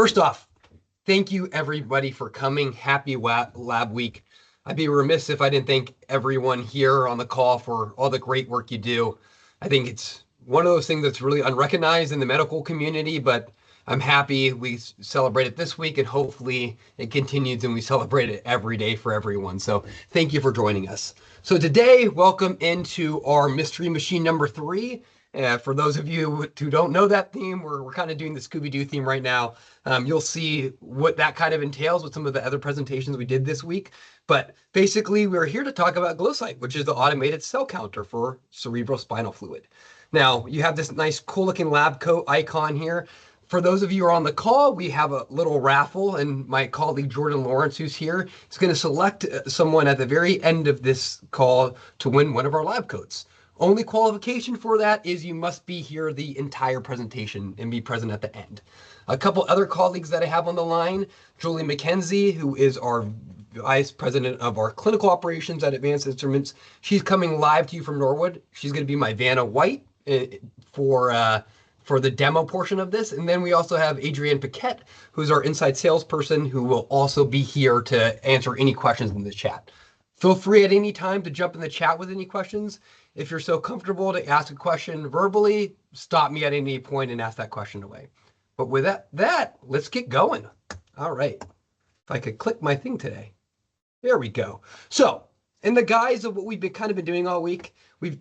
First off, thank you everybody for coming. Happy Lab Week. I'd be remiss if I didn't thank everyone here on the call for all the great work you do. I think it's one of those things that's really unrecognized in the medical community, but I'm happy we celebrate it this week and hopefully it continues and we celebrate it every day for everyone. So thank you for joining us. So today, welcome into our Mystery Machine number 3. For those of you who don't know that theme, we're kind of doing the Scooby-Doo theme right now. You'll see what that kind of entails with some of the other presentations we did this week. But basically, we're here to talk about GloCyte, which is the automated cell counter for cerebrospinal fluid. Now, you have this nice cool-looking lab coat icon here. For those of you who are on the call, we have a little raffle, and my colleague Jordan Lawrence, who's here, is going to select someone at the very end of this call to win one of our lab coats. Only qualification for that is you must be here the entire presentation and be present at the end. A couple other colleagues that I have on the line, Julie McKenzie, who is our Vice President of our Clinical Operations at Advanced Instruments. She's coming live to you from Norwood. She's going to be my Vanna White for the demo portion of this. And then we also have Adrienne Paquette, who's our inside salesperson, who will also be here to answer any questions in the chat. Feel free at any time to jump in the chat with any questions. If you're so comfortable to ask a question verbally, stop me at any point and ask that question away. But with that, let's get going. All right. If I could click my thing today. There we go. So in the guise of what we've been doing all week, we've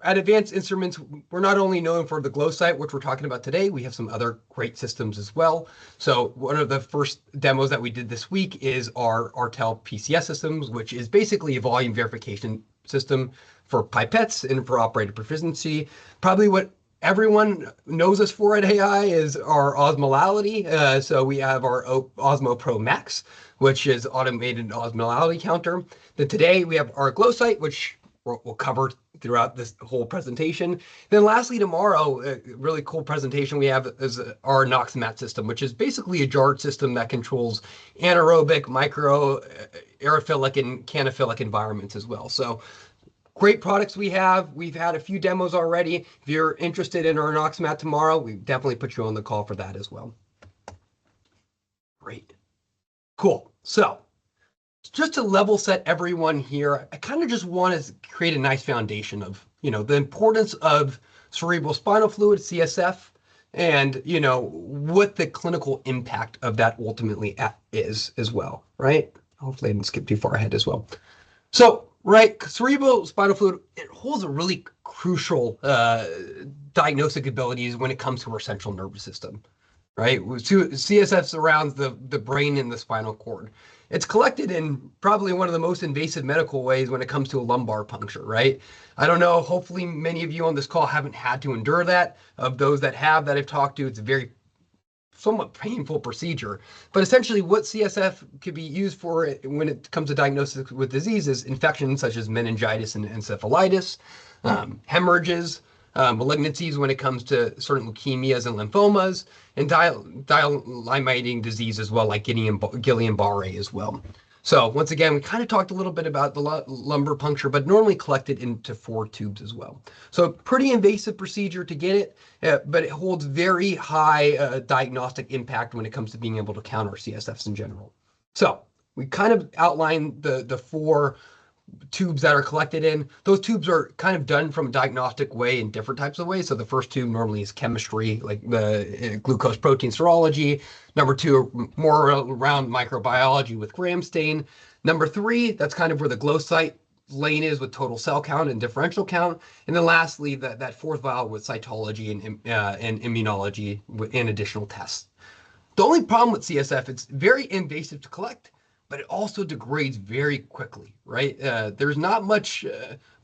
at Advanced Instruments, we're not only known for the GloCyte, which we're talking about today, we have some other great systems as well. So one of the first demos that we did this week is our RTEL PCS systems, which is basically a volume verification system for pipettes and for operator proficiency. Probably what everyone knows us for at AI is our osmolality. So we have our Osmo Pro Max, which is automated osmolality counter. Then today we have our GloCyte, which we'll cover throughout this whole presentation. Then lastly, tomorrow, a really cool presentation we have is our NOxMat system, which is basically a jarred system that controls anaerobic, micro, aerophilic, and canophilic environments as well. So great products we have. We've had a few demos already. If you're interested in our NOxMat tomorrow, we definitely put you on the call for that as well. Great. Cool. So just to level set everyone here, I kind of just want to create a nice foundation of, the importance of cerebral spinal fluid, CSF, and, what the clinical impact of that ultimately is as well, right? Hopefully I didn't skip too far ahead as well. So, right, cerebral spinal fluid, it holds a really crucial diagnostic abilities when it comes to our central nervous system, right? CSF surrounds the brain and the spinal cord. It's collected in probably one of the most invasive medical ways when it comes to a lumbar puncture, right? I don't know, hopefully many of you on this call haven't had to endure that. Of those that have, that I've talked to, it's a very somewhat painful procedure. But essentially what CSF could be used for when it comes to diagnosis with disease is infections such as meningitis and encephalitis, hemorrhages, malignancies when it comes to certain leukemias and lymphomas, and dialymating disease as well, like Guillain-Barré as well. So once again, we kind of talked a little bit about the lumbar puncture, but normally collected into 4 tubes as well. So pretty invasive procedure to get it, but it holds very high diagnostic impact when it comes to being able to count our CSFs in general. So we kind of outlined the 4 tubes that are collected in. Those tubes are kind of done from a diagnostic way in different types of ways. So the first tube normally is chemistry, like the glucose protein serology. Number 2, more around microbiology with Gram stain. Number 3, that's kind of where the GloCyte lane is with total cell count and differential count. And then lastly, that 4th vial with cytology and immunology and additional tests. The only problem with CSF, it's very invasive to collect, but it also degrades very quickly, right? There's not much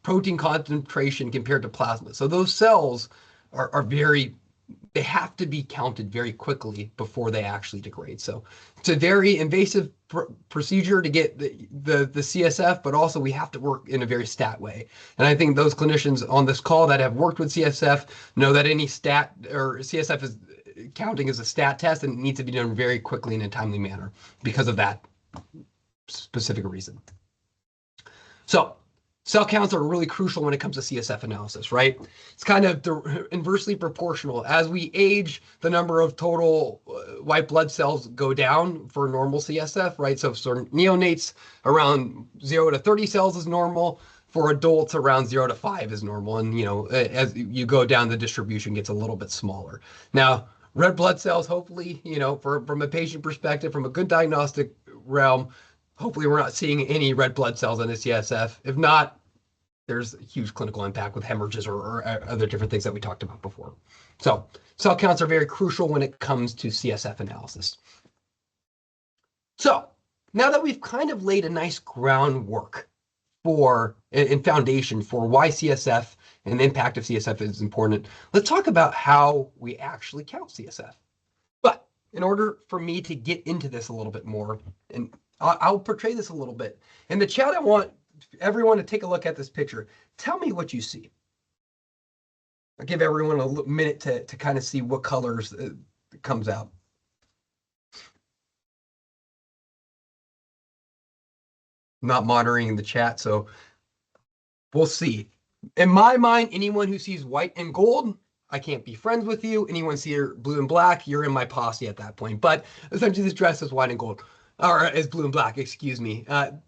protein concentration compared to plasma. So those cells are they have to be counted very quickly before they actually degrade. So it's a very invasive procedure to get the CSF, but also we have to work in a very stat way. And I think those clinicians on this call that have worked with CSF know that any stat or CSF is counting as a stat test and it needs to be done very quickly in a timely manner because of that specific reason. So Cell counts are really crucial when it comes to CSF analysis, right? It's kind of inversely proportional. As we age, the number of total white blood cells go down for normal CSF, right? So for neonates, around 0 to 30 cells is normal. For adults, around 0 to 5 is normal. And, you know, as you go down, the distribution gets a little bit smaller. Now, red blood cells, hopefully, you know, from a patient perspective, from a good diagnostic realm, hopefully we're not seeing any red blood cells in the CSF. If not, there's a huge clinical impact with hemorrhages or other different things that we talked about before. So cell counts are very crucial when it comes to CSF analysis. So now that we've kind of laid a nice groundwork for and foundation for why CSF and the impact of CSF is important, let's talk about how we actually count CSF. But in order for me to get into this a little bit more, and I'll portray this a little bit. In the chat, I want everyone to take a look at this picture. Tell me what you see. I'll give everyone a minute to kind of see what colors comes out. Not monitoring the chat, so we'll see. In my mind, anyone who sees white and gold, I can't be friends with you. Anyone see blue and black, you're in my posse at that point. But essentially, this dress is white and gold, or is blue and black, excuse me.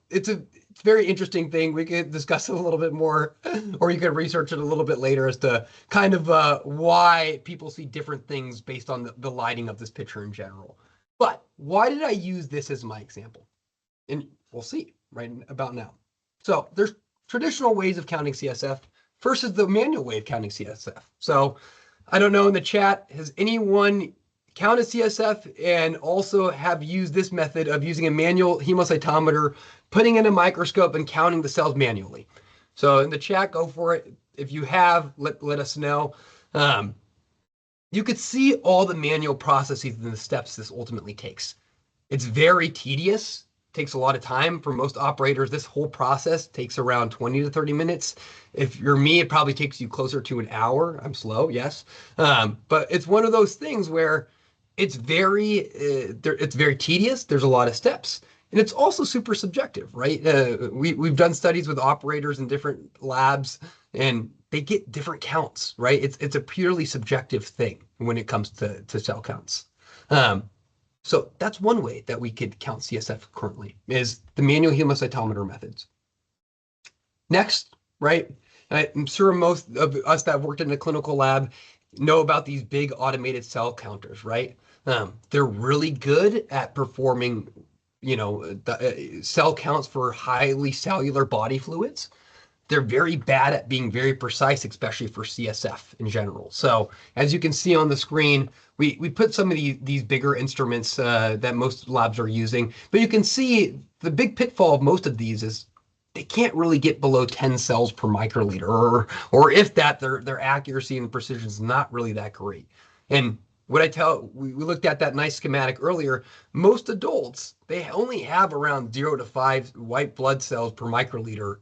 It's a very interesting thing. We could discuss it a little bit more, or you could research it a little bit later as to kind of why people see different things based on the lighting of this picture in general. But why did I use this as my example? And we'll see right about now. So there's traditional ways of counting CSF. First is the manual way of counting CSF. So I don't know in the chat, has anyone counted CSF and also have used this method of using a manual hemocytometer, putting in a microscope and counting the cells manually? So in the chat, go for it. If you have, let us know. You could see all the manual processes and the steps this ultimately takes. It's very tedious. Takes a lot of time. For most operators, this whole process takes around 20 to 30 minutes. If you're me, it probably takes you closer to an hour. I'm slow, yes. But it's one of those things where it's very tedious. There's a lot of steps. And it's also super subjective, right? We've done studies with operators in different labs, and they get different counts, right? It's a purely subjective thing when it comes to cell counts. So that's one way that we could count CSF currently, is the manual hemocytometer methods. Next, right, I'm sure most of us that have worked in a clinical lab know about these big automated cell counters, right? They're really good at performing, you know, cell counts for highly cellular body fluids. They're very bad at being very precise, especially for CSF in general. So as you can see on the screen, we put some of these bigger instruments that most labs are using, but you can see the big pitfall of most of these is they can't really get below 10 cells per microliter, or if that, their accuracy and precision is not really that great. And what we looked at that nice schematic earlier, most adults, they only have around 0 to 5 white blood cells per microliter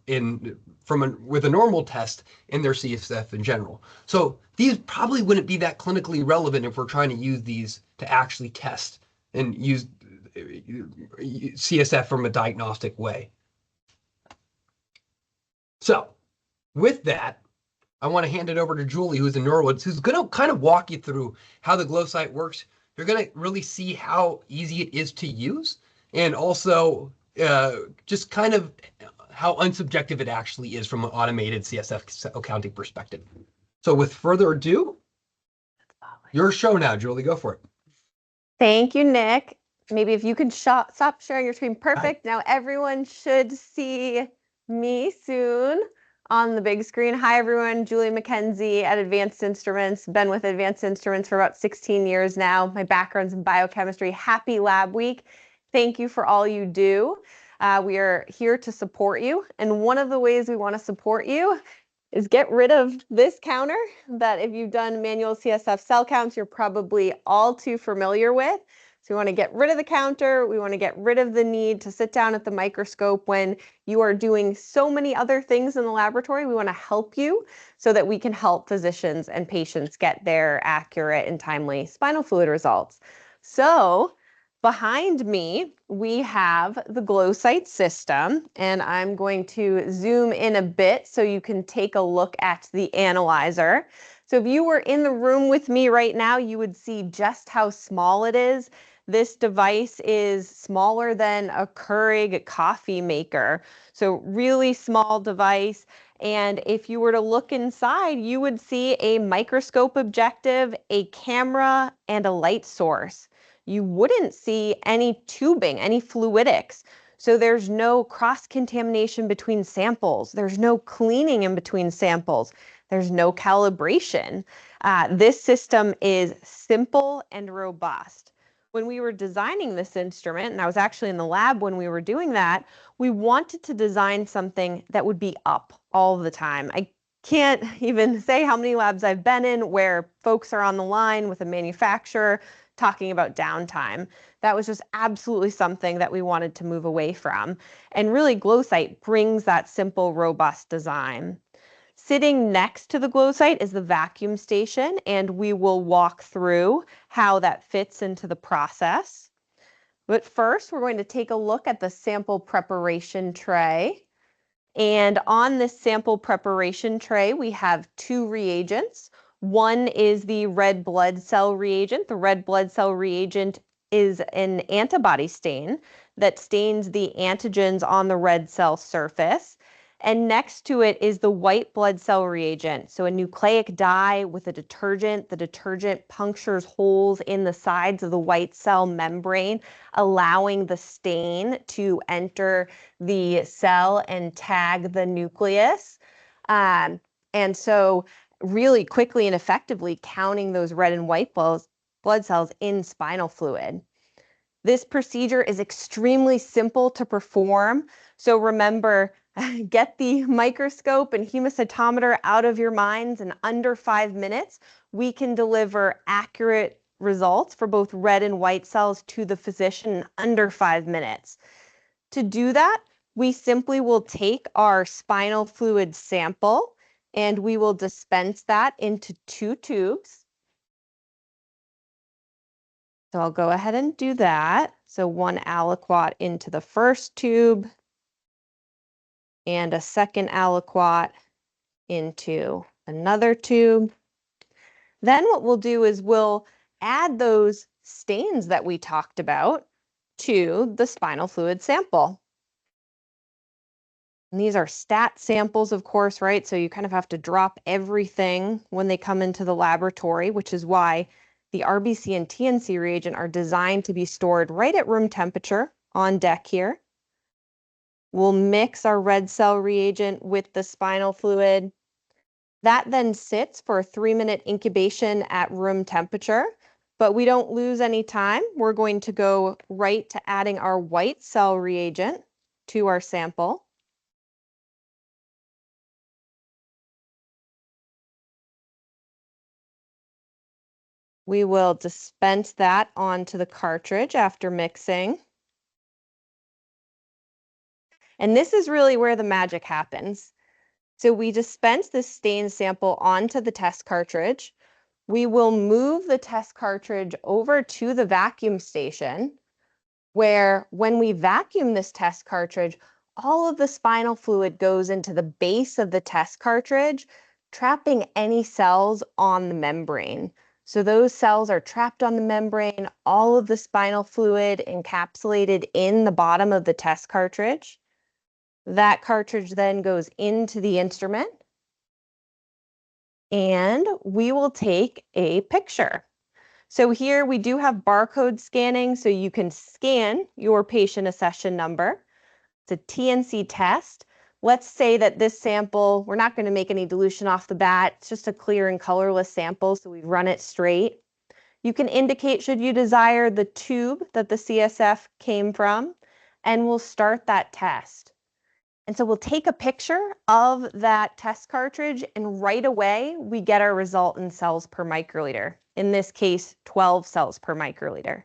with a normal test in their CSF in general. So these probably wouldn't be that clinically relevant if we're trying to use these to actually test and use CSF from a diagnostic way. So with that, I want to hand it over to Julie, who's in Norwood, who's going to kind of walk you through how the GloCyte works. You're going to really see how easy it is to use, and also just kind of how unsubjective it actually is from an automated CSF accounting perspective. So with further ado, your show now, Julie. Go for it. Thank you, Nick. Maybe if you could stop sharing your screen. Perfect. Now everyone should see me soon on the big screen. Hi, everyone. Julie McKenzie at Advanced Instruments. Been with Advanced Instruments for about 16 years now. My background's in biochemistry. Happy Lab Week. Thank you for all you do. We are here to support you. And one of the ways we want to support you is get rid of this counter that if you've done manual CSF cell counts, you're probably all too familiar with. So we want to get rid of the counter. We want to get rid of the need to sit down at the microscope when you are doing so many other things in the laboratory. We want to help you so that we can help physicians and patients get their accurate and timely spinal fluid results. So Behind me, we have the GloCyte system, and I'm going to zoom in a bit so you can take a look at the analyzer. So if you were in the room with me right now, you would see just how small it is. This device is smaller than a Keurig coffee maker. So really small device. And if you were to look inside, you would see a microscope objective, a camera, and a light source. You wouldn't see any tubing, any fluidics. So there's no cross-contamination between samples. There's no cleaning in between samples. There's no calibration. This system is simple and robust. When we were designing this instrument, and I was actually in the lab when we were doing that, we wanted to design something that would be up all the time. I can't even say how many labs I've been in where folks are on the line with a manufacturer talking about downtime. That was just absolutely something that we wanted to move away from. And really, GloCyte brings that simple, robust design. Sitting next to the GloCyte is the vacuum station, and we will walk through how that fits into the process. But first, we're going to take a look at the sample preparation tray. And on this sample preparation tray, we have two reagents. One is the red blood cell reagent. The red blood cell reagent is an antibody stain that stains the antigens on the red cell surface. And next to it is the white blood cell reagent. So a nucleic dye with a detergent. The detergent punctures holes in the sides of the white cell membrane, allowing the stain to enter the cell and tag the nucleus. And so really quickly and effectively counting those red and white blood cells in spinal fluid. This procedure is extremely simple to perform. So remember, get the microscope and hemocytometer out of your minds. In under 5 minutes, we can deliver accurate results for both red and white cells to the physician in under 5 minutes. To do that, we simply will take our spinal fluid sample and we will dispense that into 2 tubes. So I'll go ahead and do that. So 1 aliquot into the first tube and a second aliquot into another tube. Then what we'll do is we'll add those stains that we talked about to the spinal fluid sample. And these are stat samples, of course, right? So you kind of have to drop everything when they come into the laboratory, which is why the RBC and TNC reagent are designed to be stored right at room temperature on deck here. We'll mix our red cell reagent with the spinal fluid. That then sits for a 3-minute incubation at room temperature, but we don't lose any time. We're going to go right to adding our white cell reagent to our sample. We will dispense that onto the cartridge after mixing. And this is really where the magic happens. So we dispense this stain sample onto the test cartridge. We will move the test cartridge over to the vacuum station, where when we vacuum this test cartridge, all of the spinal fluid goes into the base of the test cartridge, trapping any cells on the membrane. So those cells are trapped on the membrane, all of the spinal fluid encapsulated in the bottom of the test cartridge. That cartridge then goes into the instrument, and we will take a picture. So here we do have barcode scanning, so you can scan your patient accession number. It's a TNC test. Let's say that this sample, we're not going to make any dilution off the bat. It's just a clear and colorless sample, so we run it straight. You can indicate, should you desire, the tube that the CSF came from, and we'll start that test. And so we'll take a picture of that test cartridge, and right away we get our result in cells per microliter. In this case, 12 cells per microliter.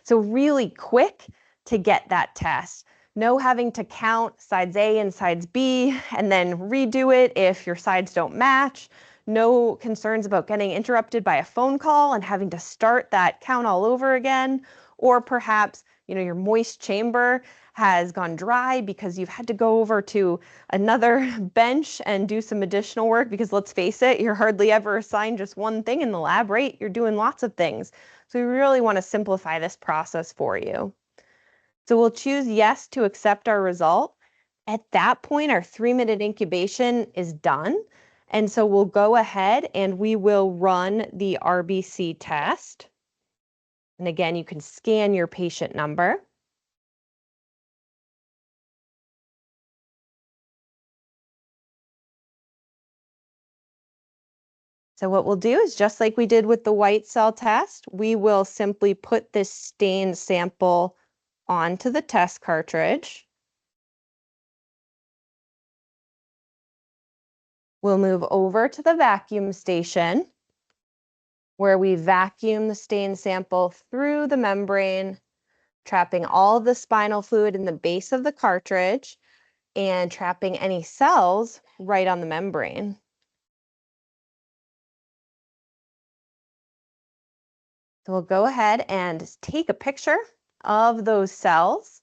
So really quick to get that test. No having to count sides A and sides B and then redo it if your sides don't match. No concerns about getting interrupted by a phone call and having to start that count all over again, or perhaps, your moist chamber has gone dry because you've had to go over to another bench and do some additional work, because let's face it, you're hardly ever assigned just one thing in the lab, right? You're doing lots of things. So we really want to simplify this process for you. So we'll choose yes to accept our result. At that point, our 3-minute incubation is done. And so we'll go ahead and we will run the RBC test. And again, you can scan your patient number. So what we'll do is, just like we did with the white cell test, we will simply put this stained sample onto the test cartridge. We'll move over to the vacuum station, where we vacuum the stained sample through the membrane, trapping all of the spinal fluid in the base of the cartridge and trapping any cells right on the membrane. So we'll go ahead and take a picture of those cells.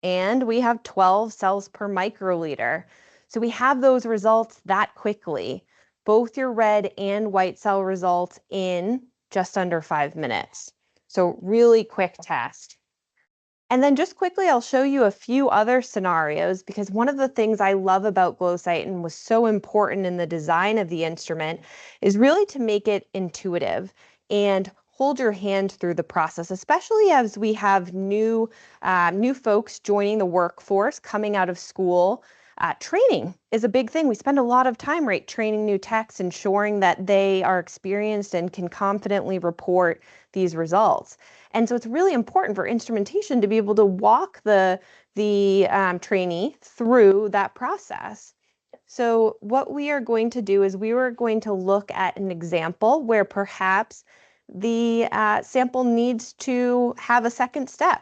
And we have 12 cells per microliter. So we have those results that quickly, both your red and white cell results in just under 5 minutes. So really quick test. And then just quickly, I'll show you a few other scenarios, because one of the things I love about GloCyte and was so important in the design of the instrument is really to make it intuitive and hold your hand through the process, especially as we have new folks joining the workforce, coming out of school. Training is a big thing. We spend a lot of time, right, training new techs, ensuring that they are experienced and can confidently report these results. And so it's really important for instrumentation to be able to walk the trainee through that process. So what we are going to do is we are going to look at an example where perhaps the sample needs to have a second step.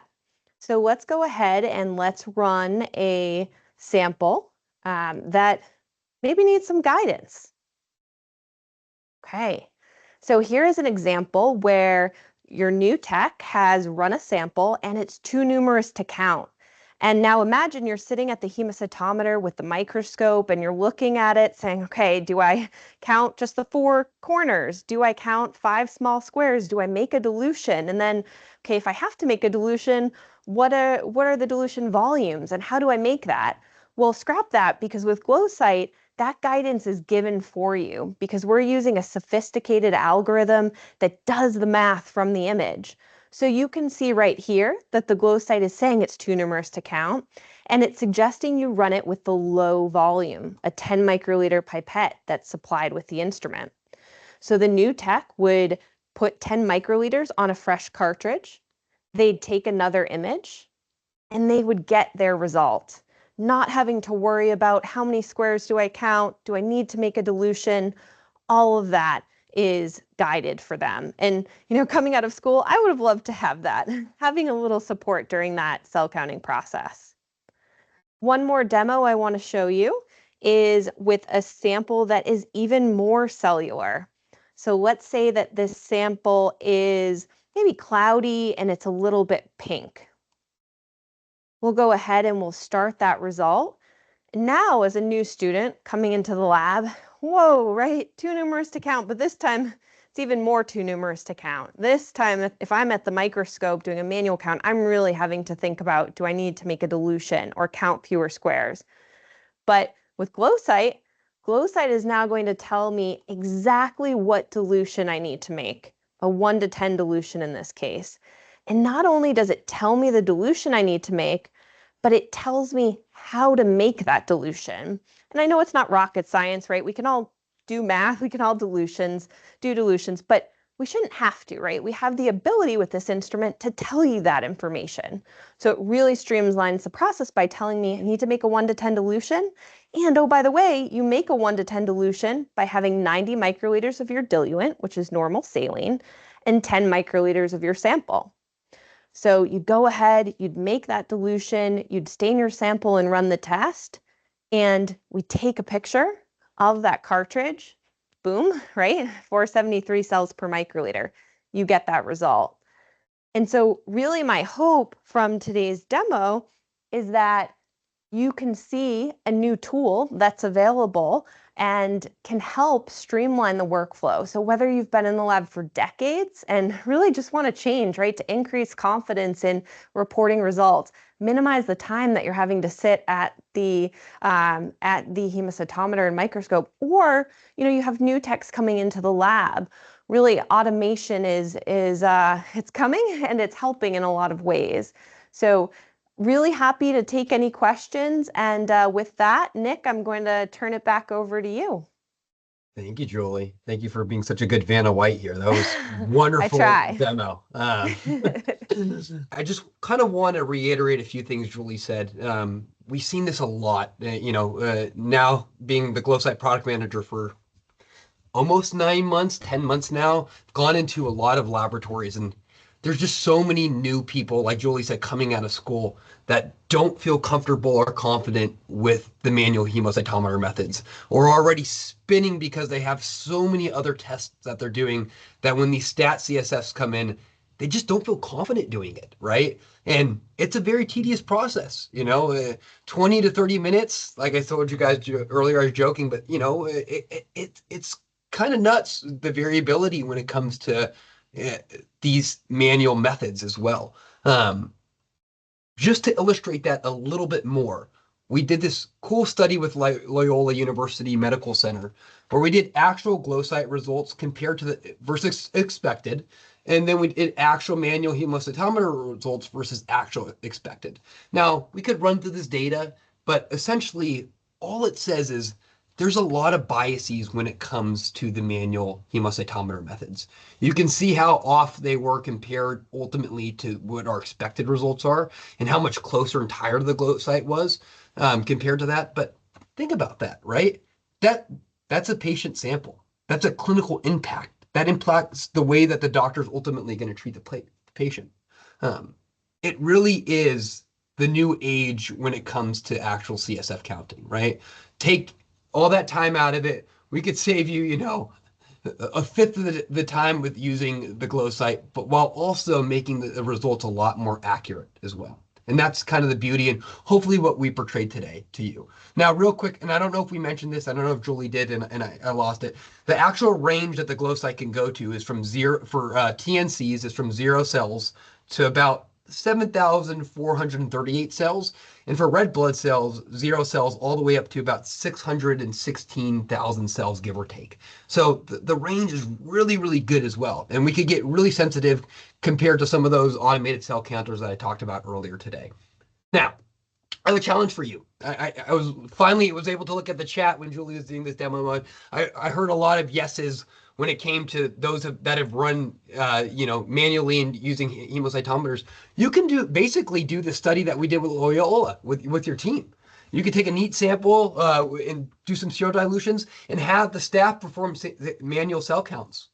So let's go ahead and let's run a sample that maybe needs some guidance. Okay, so here is an example where your new tech has run a sample and it's too numerous to count. And now imagine you're sitting at the Hemocytometer with the microscope and you're looking at it saying, okay, do I count just the 4 corners? Do I count 5 small squares? Do I make a dilution? And then, okay, if I have to make a dilution, what are the dilution volumes and how do I make that? Well, scrap that, because with GloCyte, that guidance is given for you, because we're using a sophisticated algorithm that does the math from the image. So you can see right here that the GloCyte is saying it's too numerous to count, and it's suggesting you run it with the low volume, a 10 microliter pipette that's supplied with the instrument. So the new tech would put 10 microliters on a fresh cartridge, they'd take another image, and they would get their result, not having to worry about how many squares do I count, do I need to make a dilution. All of that is guided for them. And, coming out of school, I would have loved to have that, having a little support during that cell counting process. One more demo I want to show you is with a sample that is even more cellular. So let's say that this sample is maybe cloudy and it's a little bit pink. We'll go ahead and we'll start that result. Now, as a new student coming into the lab, whoa, right? Too numerous to count, but this time it's even more too numerous to count. This time, if I'm at the microscope doing a manual count, I'm really having to think about, do I need to make a dilution or count fewer squares? But with GloCyte is now going to tell me exactly what dilution I need to make, a 1 to 10 dilution in this case. And not only does it tell me the dilution I need to make, but it tells me how to make that dilution. And I know it's not rocket science, right? We can all do math, we can all do dilutions, but we shouldn't have to, right? We have the ability with this instrument to tell you that information. So it really streamlines the process by telling me I need to make a 1 to 10 dilution. And oh, by the way, you make a 1 to 10 dilution by having 90 microliters of your diluent, which is normal saline, and 10 microliters of your sample. So you'd go ahead, you'd make that dilution, you'd stain your sample and run the test, and we take a picture of that cartridge, boom, right? 473 cells per microliter. you get that result. And so really my hope from today's demo is that you can see a new tool that's available and can help streamline the workflow. So whether you've been in the lab for decades and really just want to change, right, to increase confidence in reporting results, minimize the time that you're having to sit at the hemocytometer and microscope, or you have new techs coming into the lab. Really, automation is it's coming and it's helping in a lot of ways. So really happy to take any questions. And with that, Nick, I'm going to turn it back over to you. Thank you, Julie. Thank you for being such a good Vanna White here. That was wonderful demo. I just kind of want to reiterate a few things Julie said. We've seen this a lot, now being the GloCyte product manager for almost 9 months, 10 months now, gone into a lot of laboratories, and there's just so many new people, like Julie said, coming out of school that don't feel comfortable or confident with the manual hemocytometer methods, or already spinning because they have so many other tests that they're doing that when these stat CSFs come in, they just don't feel confident doing it, right? And it's a very tedious process, 20 to 30 minutes. Like I told you guys earlier, I was joking, but it's kind of nuts, the variability when it comes to these manual methods as well. Just to illustrate that a little bit more, we did this cool study with Loyola University Medical Center where we did actual GloCyte results compared to the versus expected, and then we did actual manual hemocytometer results versus actual expected. Now, we could run through this data, but essentially all it says is there's a lot of biases when it comes to the manual hemocytometer methods. You can see how off they were compared ultimately to what our expected results are and how much closer and tighter the GloCyte was compared to that. But think about that, right? That's a patient sample. That's a clinical impact. That impacts the way that the doctor's ultimately going to treat the patient. It really is the new age when it comes to actual CSF counting, right? Take all that time out of it. We could save you, a fifth of the time with using the GloCyte, but while also making the results a lot more accurate as well. And that's kind of the beauty and hopefully what we portrayed today to you. Now, real quick, and I don't know if we mentioned this, I don't know if Julie did, and I lost it. The actual range that the GloCyte can go to is from zero, for TNCs, is from 0 cells to about 7,438 cells. And for red blood cells, 0 cells all the way up to about 616,000 cells, give or take. So the range is really, really good as well. And we could get really sensitive compared to some of those automated cell counters that I talked about earlier today. Now, I have a challenge for you. I was able to look at the chat when Julie was doing this demo. I heard a lot of yeses when it came to those that have run, manually and using hemocytometers. You can basically do the study that we did with Loyola with your team. You could take a neat sample and do some serodilutions and have the staff perform manual cell counts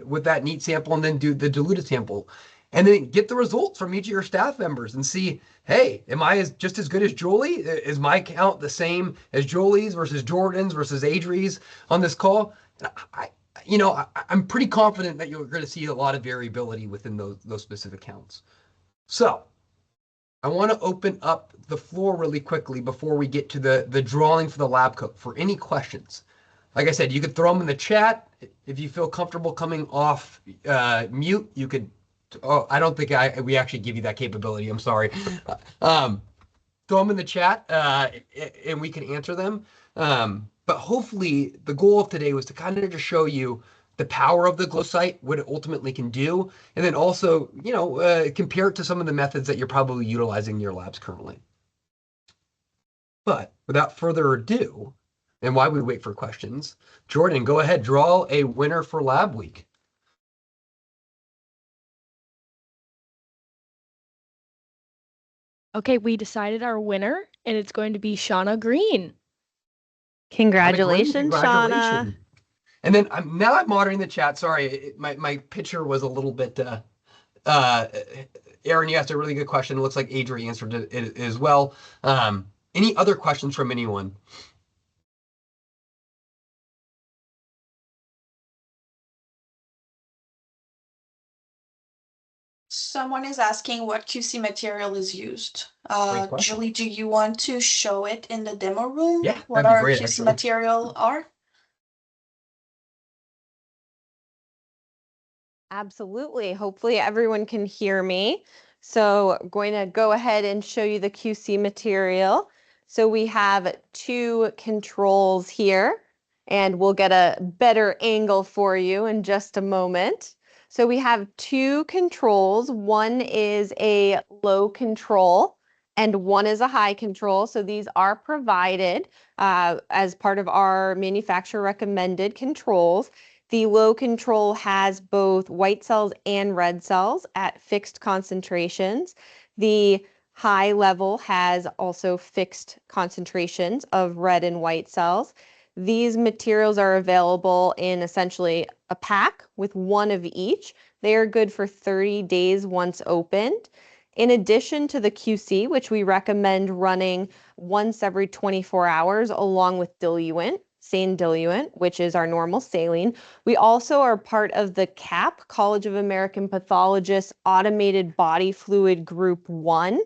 with that neat sample, and then do the diluted sample. And then get the results from each of your staff members and see, hey, am I just as good as Julie? Is my count the same as Julie's versus Jordan's versus Adri's on this call? I'm pretty confident that you're going to see a lot of variability within those specific counts. So I want to open up the floor really quickly before we get to the drawing for the lab coat for any questions. Like I said, you could throw them in the chat. If you feel comfortable coming off mute, you could. Oh, I don't think we actually give you that capability. I'm sorry. Throw them in the chat and we can answer them. But hopefully the goal of today was to kind of just show you the power of the GloCyte, what it ultimately can do, and then also, compare it to some of the methods that you're probably utilizing in your labs currently. But without further ado, and while we wait for questions, Jordan, go ahead, draw a winner for Lab Week. Okay, we decided our winner, and it's going to be Shauna Green. Congratulations, Shauna. And then now I'm monitoring the chat. Sorry, my picture was a little bit. Aaron, you asked a really good question. It looks like Adri answered it as well. Any other questions from anyone? Someone is asking what QC material is used. Great question. Julie, do you want to show it in the demo room? Yeah, What that'd be our great, QC actually. material are? Absolutely. Hopefully everyone can hear me. So I'm going to go ahead and show you the QC material. So we have 2 controls here, and we'll get a better angle for you in just a moment. So we have 2 controls. One is a low control and one is a high control. So these are provided as part of our manufacturer recommended controls. The low control has both white cells and red cells at fixed concentrations. The high level has also fixed concentrations of red and white cells. These materials are available in essentially a pack with 1 of each. They are good for 30 days once opened. In addition to the QC, which we recommend running once every 24 hours along with diluent, sane diluent, which is our normal saline, we also are part of the CAP, College of American Pathologists Automated Body Fluid Group 1.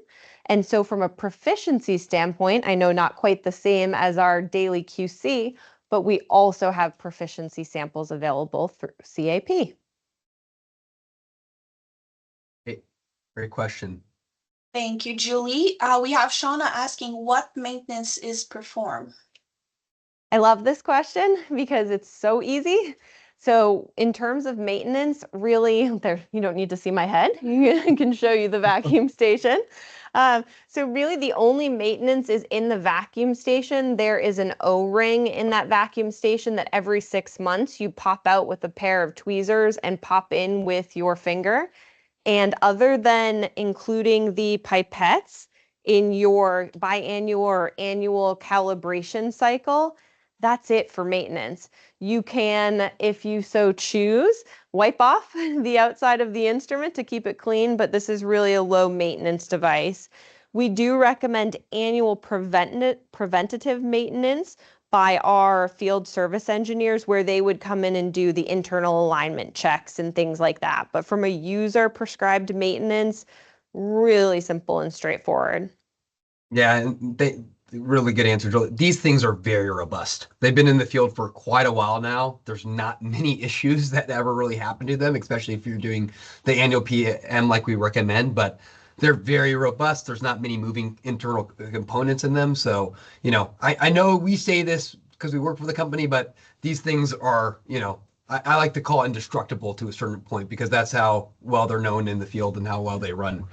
And so from a proficiency standpoint, I know not quite the same as our daily QC, but we also have proficiency samples available through CAP. Great question. Thank you, Julie. We have Shauna asking what maintenance is performed. I love this question because it's so easy. So in terms of maintenance, really, you don't need to see my head. I can show you the vacuum station. So really the only maintenance is in the vacuum station. There is an O-ring in that vacuum station that every 6 months you pop out with a pair of tweezers and pop in with your finger. And other than including the pipettes in your biannual or annual calibration cycle, that's it for maintenance. You can, if you so choose, wipe off the outside of the instrument to keep it clean, but this is really a low maintenance device. We do recommend annual preventative maintenance by our field service engineers, where they would come in and do the internal alignment checks and things like that. But from a user prescribed maintenance, really simple and straightforward. Yeah, and really good answer, Joel. These things are very robust. They've been in the field for quite a while now. There's not many issues that ever really happen to them, especially if you're doing the annual PM like we recommend, but they're very robust. There's not many moving internal components in them. So, I know we say this because we work for the company, but these things are, I like to call indestructible to a certain point because that's how well they're known in the field and how well they run.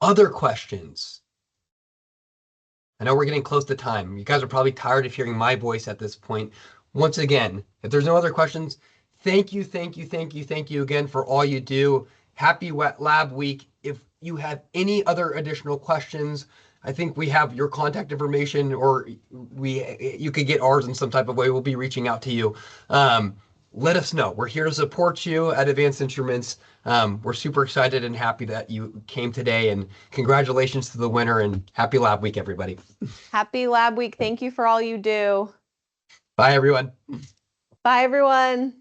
Other questions? I know we're getting close to time. You guys are probably tired of hearing my voice at this point. Once again, if there's no other questions, thank you again for all you do. Happy Wet Lab Week. If you have any other additional questions, I think we have your contact information, or you could get ours in some type of way. We'll be reaching out to you. Let us know. We're here to support you at Advanced Instruments. We're super excited and happy that you came today, and congratulations to the winner, and happy Lab Week, everybody. Happy Lab Week. Thank you for all you do. Bye, everyone. Bye, everyone.